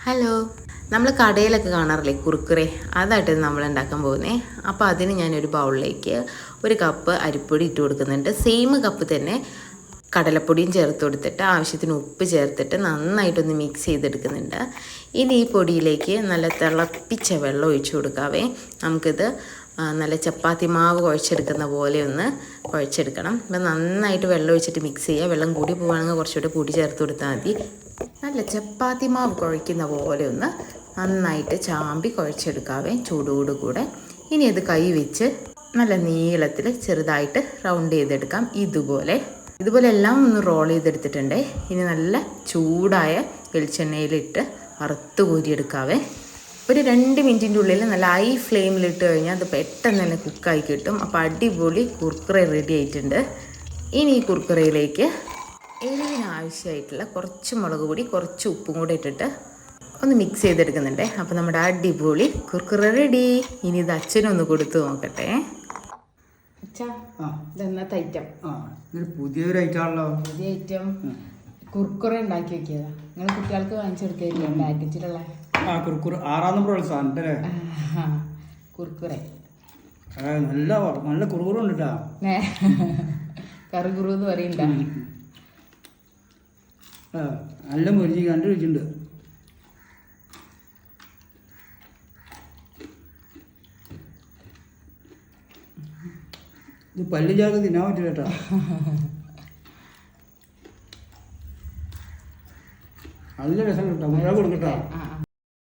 Hello, നമ്മൾ കടയിലൊക്കെ കാണാറില്ലേ കുറുക്കുറെ, അതായിട്ട് നമ്മൾ ഉണ്ടാക്കാൻ പോകുന്നത്. അപ്പോൾ അതിന് ഞാനൊരു ബൗളിലേക്ക് 1 കപ്പ് അരിപ്പൊടി ഇട്ട് കൊടുക്കുന്നുണ്ട്. സെയിം കപ്പ് തന്നെ കടലപ്പൊടിയും ചേർത്ത് കൊടുത്തിട്ട് ആവശ്യത്തിന് ഉപ്പ് ചേർത്തിട്ട് നന്നായിട്ടൊന്ന് മിക്സ് ചെയ്തെടുക്കുന്നുണ്ട്. ഇനി ഈ പൊടിയിലേക്ക് നല്ല തിളപ്പിച്ച വെള്ളം ഒഴിച്ചു കൊടുക്കാവേ. നമുക്കിത് നല്ല ചപ്പാത്തി മാവ് കുഴച്ചെടുക്കുന്ന പോലെ ഒന്ന് കുഴച്ചെടുക്കണം. അപ്പം നന്നായിട്ട് വെള്ളം ഒഴിച്ചിട്ട് മിക്സ് ചെയ്യുക. വെള്ളം കൂടി പോവുകയാണെങ്കിൽ കുറച്ചുകൂടെ പൊടി ചേർത്ത് കൊടുത്താൽ മതി. നല്ല ചപ്പാത്തി മാവ് കുഴയ്ക്കുന്ന പോലെ ഒന്ന് നന്നായിട്ട് ചാമ്പി കുഴച്ചെടുക്കാവേ ചൂടോടുകൂടെ. ഇനി അത് കൈ വെച്ച് നല്ല നീളത്തിൽ ചെറുതായിട്ട് റൗണ്ട് ചെയ്തെടുക്കാം. ഇതുപോലെ എല്ലാം ഒന്ന് റോൾ ചെയ്തെടുത്തിട്ടുണ്ട്. ഇനി നല്ല ചൂടായ വെളിച്ചെണ്ണയിലിട്ട് വറുത്ത് കോരിയെടുക്കാവേ. ഒരു 2 മിനിറ്റിൻ്റെ ഉള്ളിൽ നല്ല ഹൈ ഫ്ലെയിമിലിട്ട് കഴിഞ്ഞാൽ അത് പെട്ടെന്ന് തന്നെ കുക്കായി കിട്ടും. അപ്പോൾ അടിപൊളി കുർക്കുറെ റെഡി ആയിട്ടുണ്ട്. ഇനി ഈ കുർക്കുറയിലേക്ക് എരിവിന് ആവശ്യമായിട്ടുള്ള കുറച്ച് മുളക് പൊടി, കുറച്ച് ഉപ്പും കൂടെ ഇട്ടിട്ട് ഒന്ന് മിക്സ് ചെയ്തെടുക്കുന്നുണ്ട്. അപ്പോൾ നമ്മുടെ അടിപൊളി കുർക്കുറെ റെഡി. ഇനി ഇത് അച്ഛനൊന്ന് കൊടുത്തു നോക്കട്ടെ. അച്ഛാ, ഇതെന്നത്തെ ഐറ്റം? പുതിയൊരു ഐറ്റമാണല്ലോ. പുതിയ ഐറ്റം കുർക്കുറെ ഉണ്ടാക്കി വെക്കിയതാ. നിങ്ങൾ കുട്ടികൾക്ക് വാങ്ങിച്ചെടുക്കില്ല പാക്കറ്റിലുള്ള കുർക്കുറെ 6-ാം നമ്പർ സാധനം കുർക്കുറെ. നല്ല നല്ല കുറുകുറുണ്ട് കേട്ടോ. കറുകുറു എന്ന് പറയണ്ട. നല്ല മൊരിഞ്ഞ് കണ്ടു വെച്ചിട്ടുണ്ട്. ഇത് പല്ല് ചേർത്ത് തിന്നാൻ പറ്റില്ല കേട്ടോ. നല്ല രസം കേട്ടോ. മുളക് കൊടുക്കട്ടോ.